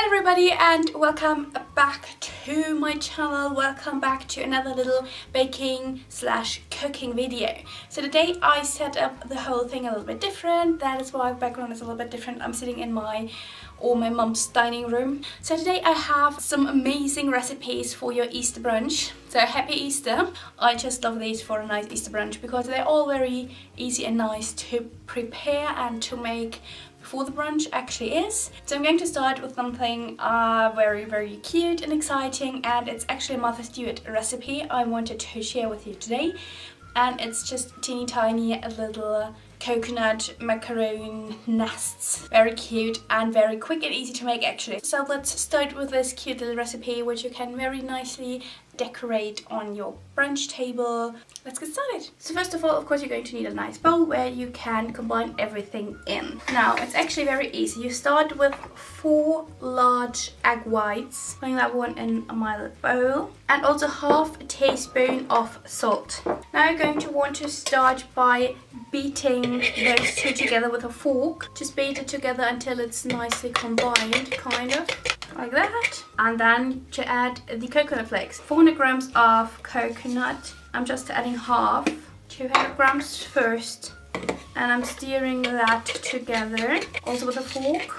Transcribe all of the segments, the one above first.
everybody and welcome back to my channel. Welcome back to another little baking slash cooking video. So today I set up the whole thing a little bit different. That is why the background is a little bit different. I'm sitting in my mum's dining room. So today I have some amazing recipes for your Easter brunch. So happy Easter. I just love these for a nice Easter brunch because they're all very easy and nice to prepare and to make before the brunch actually is. So I'm going to start with something very cute and exciting, and it's actually a Martha Stewart recipe I wanted to share with you today. And it's just teeny tiny little coconut macaron nests. Very cute and very quick and easy to make actually. So let's start with this cute little recipe which you can very nicely decorate on your brunch table. Let's get started. So first of all, of course, you're going to need a nice bowl where you can combine everything in. Now it's actually very easy. You start with 4 large egg whites, putting that one in my little bowl, and also half a teaspoon of salt. Now you're going to want to start by beating those two together with a fork. Just beat it together until it's nicely combined, kind of like that. And then to add the coconut flakes. 400 grams of coconut. I'm just adding half. 200 grams first. And I'm stirring that together, also with a fork,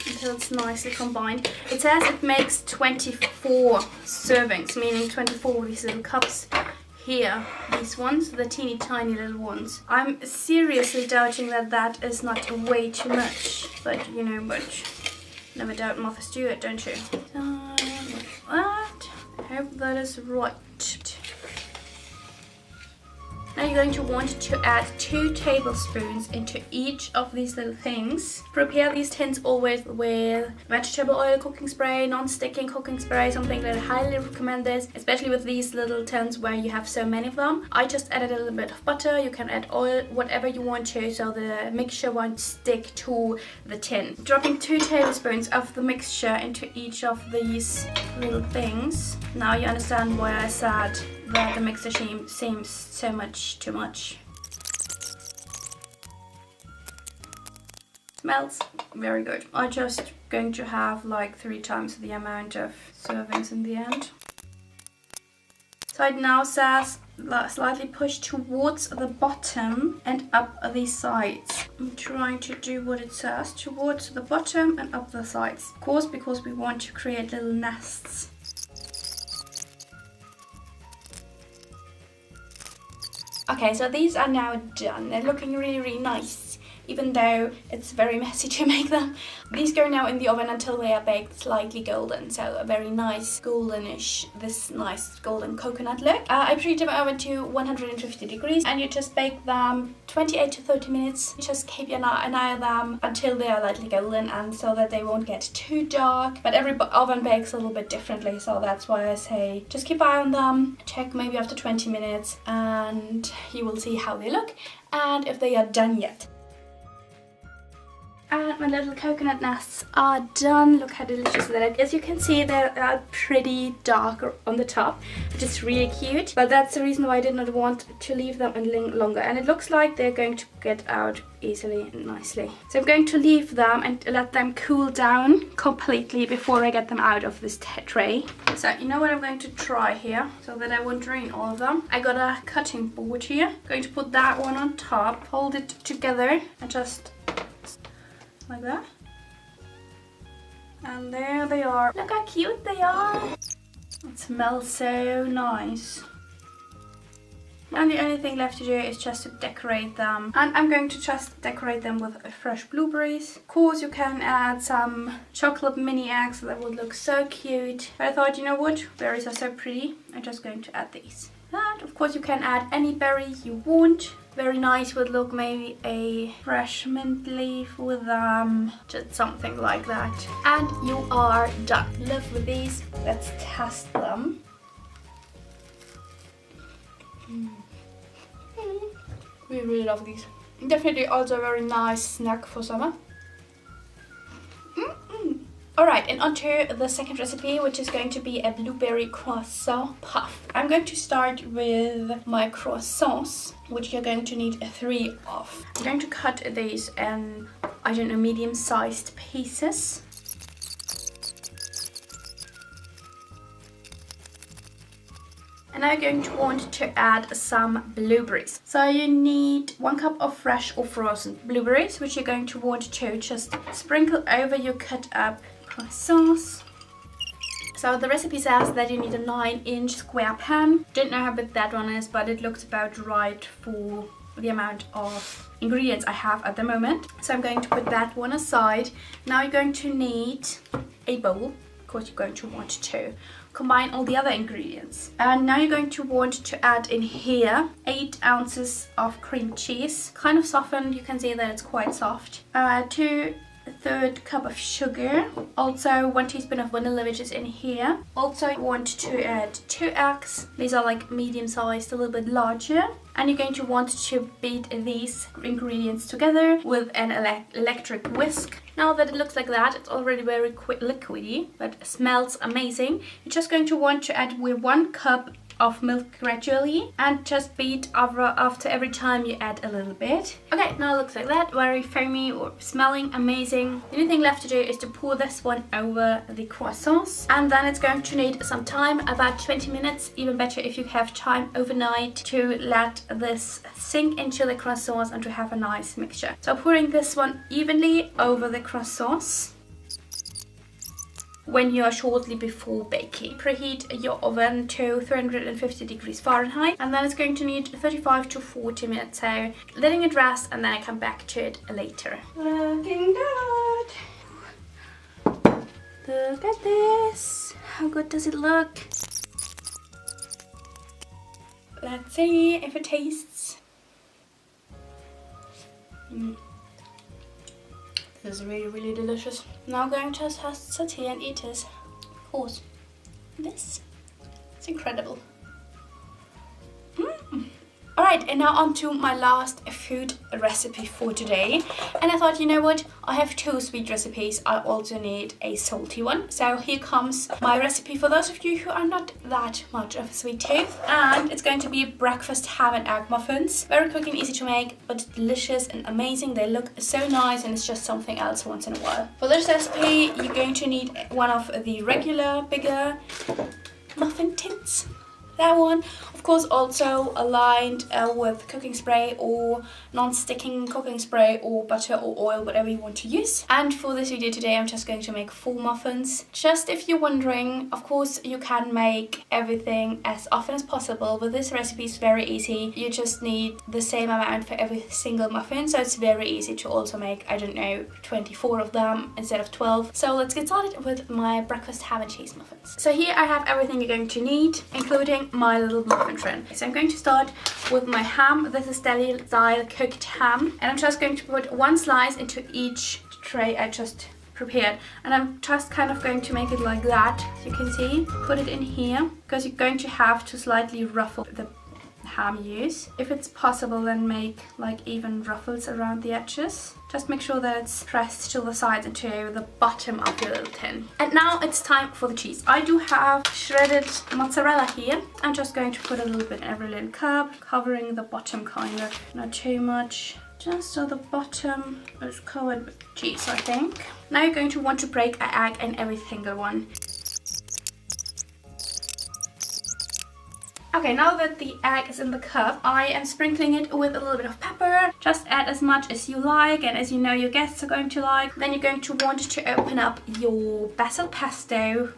until it's nicely combined. It says it makes 24 servings, meaning 24 of these little cups. Here, these ones, the teeny tiny little ones. I'm seriously doubting that that is not way too much, but you know, but never doubt Martha Stewart, don't you? Like that. I hope that is right. Now you're going to want to add 2 tablespoons into each of these little things. Prepare these tins always with vegetable oil cooking spray, non-sticking cooking spray, something that I highly recommend this, especially with these little tins where you have so many of them. I just added a little bit of butter. You can add oil, whatever you want to, so the mixture won't stick to the tin. Dropping 2 tablespoons of the mixture into each of these little things. Now you understand why I said that the mixture seems so much too much. Smells very good. I'm just going to have like 3 times the amount of servings in the end. So it now says slightly push towards the bottom and up the sides. I'm trying to do what it says, towards the bottom and up the sides. Of course, because we want to create little nests. Okay, so these are now done. They're looking really nice, even though it's very messy to make them. These go now in the oven until they are baked slightly golden, so a very nice goldenish, this nice golden coconut look. I preheat them over to 150 degrees and you just bake them 28 to 30 minutes. You just keep an eye on them until they are lightly golden, and so that they won't get too dark. But every oven bakes a little bit differently, so that's why I say just keep an eye on them. Check maybe after 20 minutes and you will see how they look and if they are done yet. And my little coconut nests are done. Look how delicious they look. As you can see, they're pretty dark on the top, which is really cute. But that's the reason why I did not want to leave them longer. And it looks like they're going to get out easily and nicely. So I'm going to leave them and let them cool down completely before I get them out of this tray. So you know what I'm going to try here, so that I won't drain all of them. I got a cutting board here. I'm going to put that one on top, hold it together and just like that. And there they are. Look how cute they are. It smells so nice. And the only thing left to do is just to decorate them. And I'm going to just decorate them with fresh blueberries. Of course, you can add some chocolate mini eggs. That would look so cute. But I thought, you know what? Berries are so pretty. I'm just going to add these. And of course, you can add any berry you want. Very nice would look maybe a fresh mint leaf with just something like that. And you are done. Love with these. Let's test them. We really love these. Definitely also a very nice snack for summer. Alright, and onto the second recipe, which is going to be a blueberry croissant puff. I'm going to start with my croissants, which you're going to need 3 of. I'm going to cut these in, I don't know, medium-sized pieces. And now you're going to want to add some blueberries. So you need 1 cup of fresh or frozen blueberries, which you're going to want to just sprinkle over your cut up croissants. So the recipe says that you need a 9-inch square pan. Don't know how big that one is, but it looks about right for the amount of ingredients I have at the moment. So I'm going to put that one aside. Now you're going to need a bowl. Of course, you're going to want to combine all the other ingredients. And now you're going to want to add in here 8 ounces of cream cheese, kind of softened. You can see that it's quite soft. 2/3 cup of sugar, also 1 teaspoon of vanilla, which is in here. Also you want to add 2 eggs. These are like medium sized, a little bit larger. And you're going to want to beat these ingredients together with an electric whisk. Now that it looks like that, it's already very liquidy, but it smells amazing. You're just going to want to add with 1 cup of milk gradually and just beat after every time you add a little bit. Okay, now it looks like that, very foamy or smelling amazing. The only thing left to do is to pour this one over the croissants, and then it's going to need some time, about 20 minutes, even better if you have time overnight to let this sink into the croissants and to have a nice mixture. So pouring this one evenly over the croissants when you are shortly before baking. Preheat your oven to 350 degrees Fahrenheit, and then it's going to need 35 to 40 minutes, so letting it rest, and then I come back to it later. Looking good. Look at this. How good does it look? Let's see if it tastes. This is really, really delicious. Now I'm going to just sit here and eat it. Of course. This is incredible. Alright, and now on to my last food recipe for today. And I thought, you know what? I have 2 sweet recipes. I also need a salty one. So here comes my recipe for those of you who are not that much of a sweet tooth. And it's going to be breakfast ham and egg muffins. Very quick and easy to make, but delicious and amazing. They look so nice, and it's just something else once in a while. For this recipe, you're going to need one of the regular, bigger muffin tins. That one, of course, also aligned with cooking spray or non-sticking cooking spray or butter or oil, whatever you want to use. And for this video today, I'm just going to make 4 muffins. Just if you're wondering, of course, you can make everything as often as possible, but this recipe is very easy. You just need the same amount for every single muffin, so it's very easy to also make, I don't know, 24 of them instead of 12. So let's get started with my breakfast ham and cheese muffins. So here I have everything you're going to need, including my little muffin tin. So I'm going to start with my ham. This is deli style cooked ham, and I'm just going to put 1 slice into each tray I just prepared, and I'm just kind of going to make it like that, as you can see. Put it in here because you're going to have to slightly ruffle the ham use. If it's possible, then make like even ruffles around the edges. Just make sure that it's pressed to the sides and to the bottom of your little tin. And now it's time for the cheese. I do have shredded mozzarella here. I'm just going to put a little bit in every little cup, covering the bottom kind of, not too much. Just so the bottom is covered with cheese, I think. Now you're going to want to break an egg in every single one. Okay, now that the egg is in the cup, I am sprinkling it with a little bit of pepper. Just add as much as you like and as you know your guests are going to like. Then you're going to want to open up your basil pesto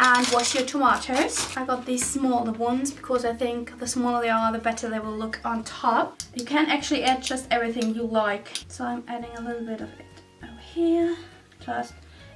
and wash your tomatoes. I got these smaller ones because I think the smaller they are, the better they will look on top. You can actually add just everything you like. So I'm adding a little bit of it over here, just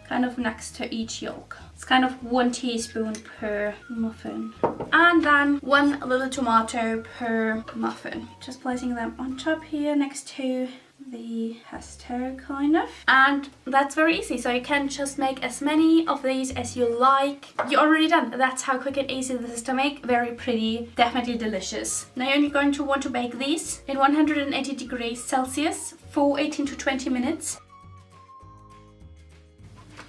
kind of next to each yolk. It's kind of 1 teaspoon per muffin. And then 1 little tomato per muffin. Just placing them on top here next to the pesto kind of. And that's very easy, so you can just make as many of these as you like. You're already done. That's how quick and easy this is to make. Very pretty, definitely delicious. Now you're going to want to bake these in 180 degrees Celsius for 18 to 20 minutes.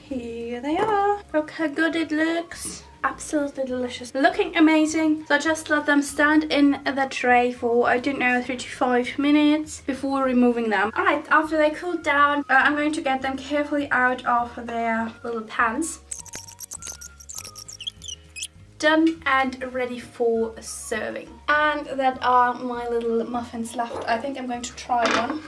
Here they are. Look how good it looks. Absolutely delicious. Looking amazing. So just let them stand in the tray for, I don't know, 3 to 5 minutes before removing them. Alright, after they cool down, I'm going to get them carefully out of their little pans. done and ready for serving. And that are my little muffins left. I think I'm going to try one.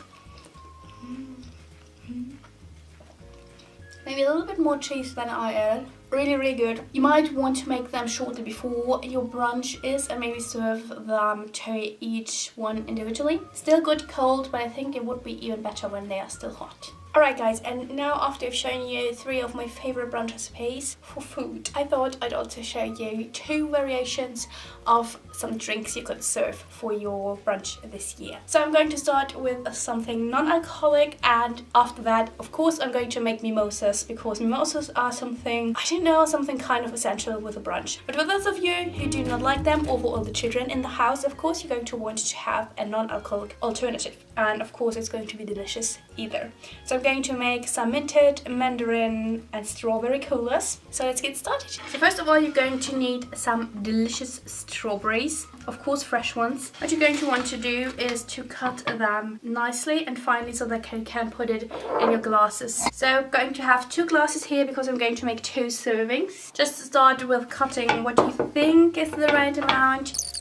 Maybe a little bit more cheese than I added. Really, really good. You might want to make them shortly before your brunch is and maybe serve them to each one individually. Still good cold, but I think it would be even better when they are still hot. Alright guys, and now after I've shown you 3 of my favorite brunch recipes for food, I thought I'd also show you 2 variations of some drinks you could serve for your brunch this year. So I'm going to start with something non-alcoholic, and after that, of course, I'm going to make mimosas, because mimosas are something, I don't know, something kind of essential with a brunch. But for those of you who do not like them, or for all the children in the house, of course, you're going to want to have a non-alcoholic alternative. And of course, it's going to be delicious either. So I'm going to make some minted, mandarin and strawberry coolers. So let's get started. So first of all, you're going to need some delicious strawberries, of course fresh ones. What you're going to want to do is to cut them nicely and finely so that you can put it in your glasses. So I'm going to have 2 glasses here because I'm going to make 2 servings. Just start with cutting what you think is the right amount.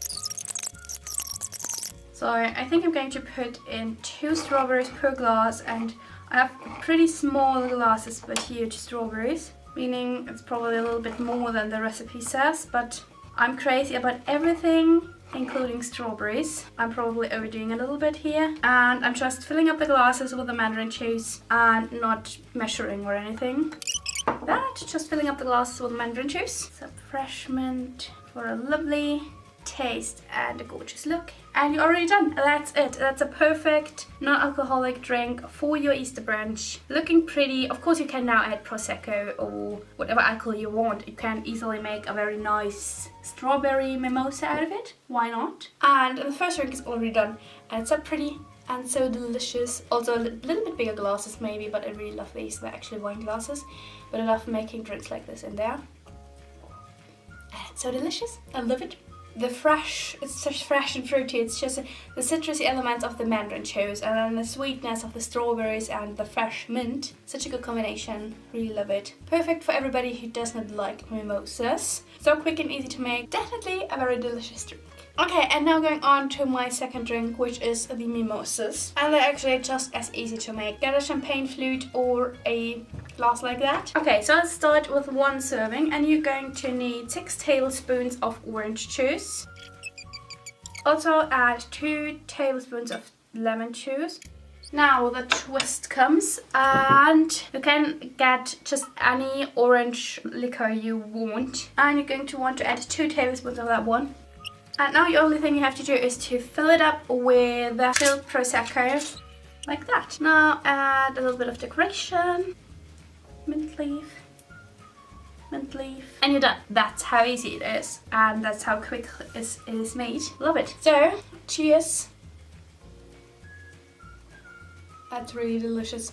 So I think I'm going to put in 2 strawberries per glass, and I have pretty small glasses but huge strawberries, meaning it's probably a little bit more than the recipe says, but I'm crazy about everything, including strawberries. I'm probably overdoing a little bit here, and I'm just filling up the glasses with the mandarin juice and not measuring or anything. Just filling up the glasses with mandarin juice. Some fresh mint for a lovely taste and a gorgeous look. And you're already done. That's it. That's a perfect non-alcoholic drink for your Easter brunch. Looking pretty. Of course, you can now add Prosecco or whatever alcohol you want. You can easily make a very nice strawberry mimosa out of it. Why not? And the first drink is already done. And it's so pretty and so delicious. Also a little bit bigger glasses maybe, but I really love these. They're actually wine glasses. But I love making drinks like this in there. And it's so delicious. I love it. It's such fresh and fruity. It's just the citrusy elements of the mandarin juice and then the sweetness of the strawberries and the fresh mint. Such a good combination. Really love it. Perfect for everybody who does not like mimosas. So quick and easy to make. Definitely a very delicious drink. Okay, and now going on to my second drink, which is the mimosas. And they're actually just as easy to make. Get a champagne flute or a glass like that. Okay, so let's start with 1 serving, and you're going to need 6 tablespoons of orange juice. Also add 2 tablespoons of lemon juice. Now the twist comes, and you can get just any orange liquor you want. And you're going to want to add 2 tablespoons of that one. And now the only thing you have to do is to fill it up with the filled Prosecco, like that. Now add a little bit of decoration, mint leaf, and you're done. That's how easy it is, and that's how quick it is made. Love it. So, cheers. That's really delicious.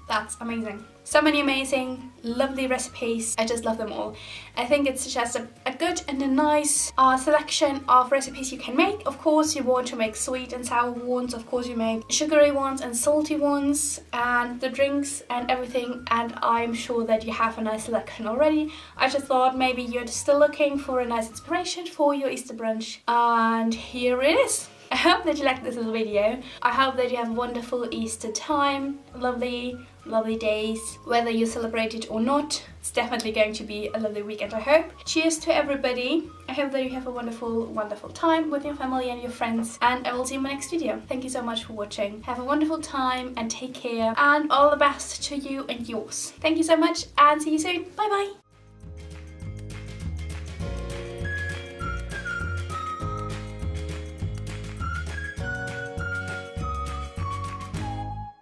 That's amazing. So many amazing, lovely recipes. I just love them all. I think it's just a good and a nice selection of recipes you can make. Of course, you want to make sweet and sour ones. Of course, you make sugary ones and salty ones, and the drinks and everything. And I'm sure that you have a nice selection already. I just thought maybe you're still looking for a nice inspiration for your Easter brunch. And here it is. I hope that you liked this little video. I hope that you have a wonderful Easter time. Lovely days. Whether you celebrate it or not, it's definitely going to be a lovely weekend, I hope. Cheers to everybody. I hope that you have a wonderful time with your family and your friends. And I will see you in my next video. Thank you so much for watching. Have a wonderful time and take care. And all the best to you and yours. Thank you so much and see you soon. Bye bye.